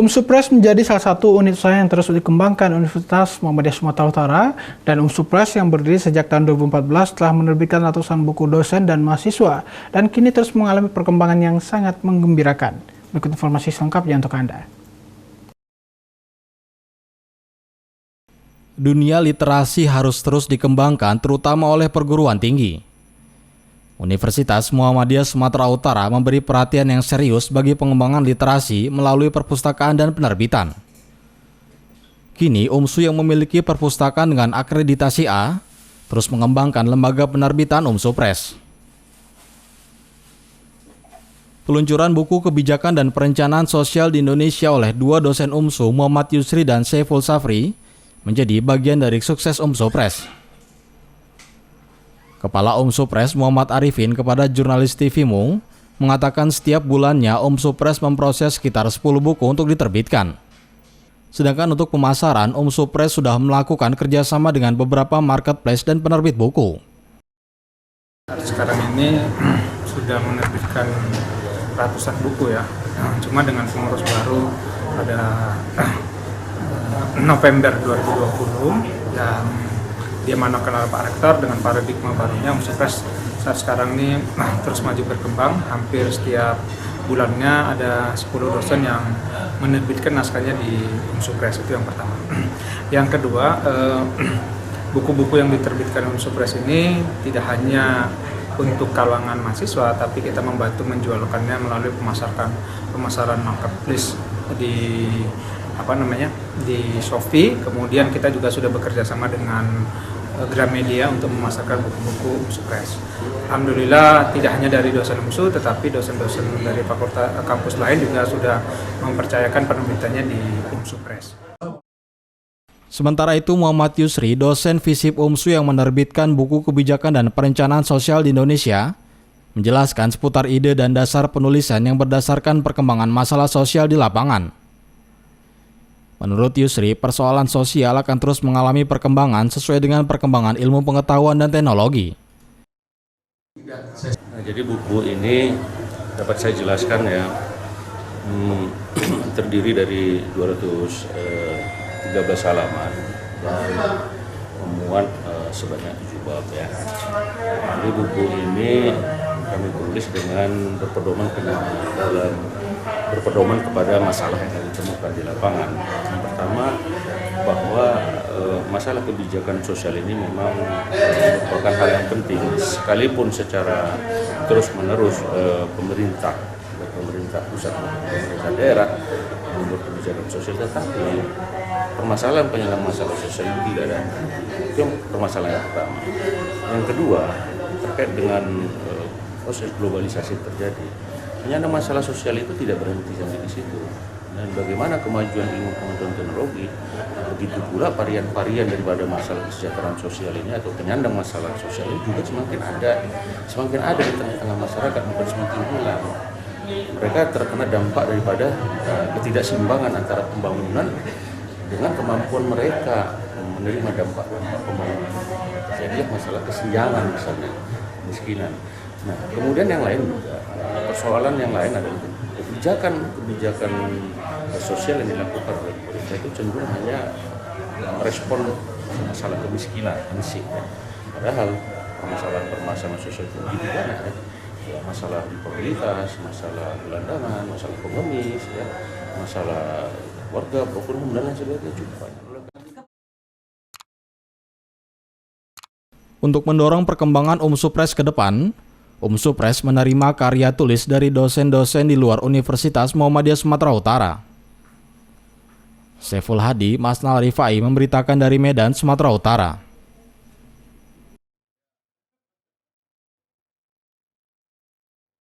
Supres menjadi salah satu unit usaha yang terus dikembangkan Universitas Muhammadiyah Sumatera Utara, dan Supres yang berdiri sejak tahun 2014 telah menerbitkan ratusan buku dosen dan mahasiswa dan kini terus mengalami perkembangan yang sangat menggembirakan. Berikut informasi selengkapnya untuk Anda. Dunia literasi harus terus dikembangkan terutama oleh perguruan tinggi. Universitas Muhammadiyah Sumatera Utara memberi perhatian yang serius bagi pengembangan literasi melalui perpustakaan dan penerbitan. Kini, UMSU yang memiliki perpustakaan dengan akreditasi A terus mengembangkan lembaga penerbitan Supres. Peluncuran buku kebijakan dan perencanaan sosial di Indonesia oleh dua dosen UMSU, Muhammad Yusri dan Saiful Safri, menjadi bagian dari sukses Supres. Kepala Supres Muhammad Arifin kepada jurnalis TV Mung mengatakan setiap bulannya Supres memproses sekitar 10 buku untuk diterbitkan. Sedangkan untuk pemasaran, Supres sudah melakukan kerjasama dengan beberapa marketplace dan penerbit buku. Sekarang ini sudah menerbitkan ratusan buku ya, cuma dengan pengurus baru pada November 2020 yang diamanahkan oleh Pak Rektor dengan paradigma barunya. Supres saat sekarang ini terus maju berkembang. Hampir setiap bulannya ada 10 dosen yang menerbitkan naskahnya di Supres, itu yang pertama. Yang kedua, buku-buku yang diterbitkan Supres ini tidak hanya untuk kalangan mahasiswa, tapi kita membantu menjualkannya melalui pemasaran marketplace di di Shopee. Kemudian kita juga sudah bekerja sama dengan Gramedia untuk memasarkan buku-buku Supres. Alhamdulillah tidak hanya dari dosen UMSU, tetapi dosen-dosen dari fakultas kampus lain juga sudah mempercayakan penerbitannya di Supres. Sementara itu, Muhammad Yusri, dosen FISIP UMSU yang menerbitkan buku kebijakan dan perencanaan sosial di Indonesia, menjelaskan seputar ide dan dasar penulisan yang berdasarkan perkembangan masalah sosial di lapangan. Menurut Yusri, persoalan sosial akan terus mengalami perkembangan sesuai dengan perkembangan ilmu pengetahuan dan teknologi. Nah, jadi buku ini dapat saya jelaskan ya, terdiri dari 213 halaman dan memuat sebanyak 7 bab ya. Jadi buku ini kami tulis dengan berpedoman kepada masalah yang ditemukan di lapangan. Yang pertama, bahwa masalah kebijakan sosial ini memang merupakan hal yang penting, sekalipun secara terus-menerus pemerintah pusat, pemerintah daerah membuat kebijakan sosial, tetapi permasalahan penyelesaian masalah sosial itu tidak ada. Itu permasalahan yang pertama. Yang kedua, terkait dengan proses globalisasi terjadi. Penyandang masalah sosial itu tidak berhenti sampai di situ. Dan bagaimana kemajuan ilmu pengetahuan teknologi, begitu pula varian-varian daripada masalah kesejahteraan sosial ini atau penyandang masalah sosial ini juga semakin ada di tengah-tengah masyarakat, bukan semakin hilang. Mereka terkena dampak daripada ketidakseimbangan antara pembangunan dengan kemampuan mereka menerima dampak pembangunan. Jadi masalah kesenjangan misalnya, kemiskinan. Nah, kemudian yang lain juga, persoalan yang lain adalah kebijakan sosial yang dilakukan oleh pemerintah itu cenderung hanya merespon masalah kemiskinan, padahal permasalahan sosial itu begitu banyak ya. Masalah disabilitas, masalah gelandangan, masalah pengemis, ya, masalah warga, broken home, dan lain sebagainya cukup banyak. Untuk mendorong perkembangan Supres ke depan, Supres menerima karya tulis dari dosen-dosen di luar Universitas Muhammadiyah Sumatera Utara. Saiful Hadi, Masnal Rifai memberitakan dari Medan, Sumatera Utara.